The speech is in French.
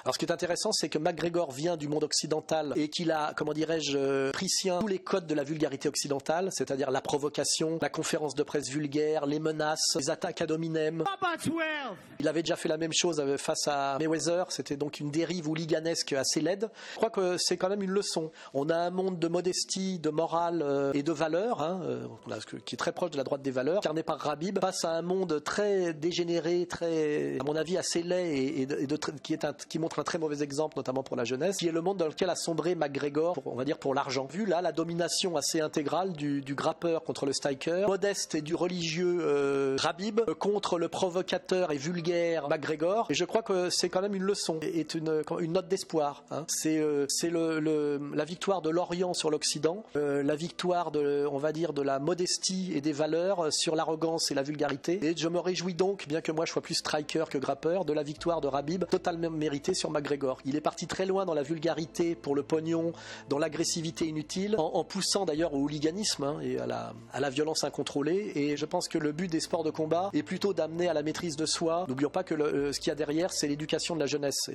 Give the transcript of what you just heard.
Alors ce qui est intéressant, c'est que McGregor vient du monde occidental et qu'il a, comment dirais-je, pris sien tous les codes de la vulgarité occidentale, c'est-à-dire la provocation, la conférence de presse vulgaire, les menaces, les attaques ad hominem. Il avait déjà fait la même chose face à Mayweather, c'était donc une dérive hooliganesque assez laide. Je crois que c'est quand même une leçon. On a un monde de modestie, de morale et de valeurs, qui est très proche de la droite des valeurs, incarné par Khabib, face à un monde très dégénéré, très, à mon avis, assez laid qui montre un très mauvais exemple, notamment pour la jeunesse, qui est le monde dans lequel a sombré McGregor, on va dire pour l'argent. Vu là la domination assez intégrale du grappeur contre le striker, modeste et du religieux Khabib contre le provocateur et vulgaire McGregor. Et je crois que c'est quand même une leçon, est une note d'espoir. C'est la victoire de l'Orient sur l'Occident, la victoire de la modestie et des valeurs sur l'arrogance et la vulgarité. Et je me réjouis donc, bien que moi je sois plus striker que grappeur, de la victoire de Khabib, totalement méritée sur McGregor. Il est parti très loin dans la vulgarité pour le pognon, dans l'agressivité inutile, en poussant d'ailleurs au hooliganisme et à la violence incontrôlée. Et je pense que le but des sports de combat est plutôt d'amener à la maîtrise de soi. N'oublions pas que ce qu'il y a derrière, c'est l'éducation de la jeunesse.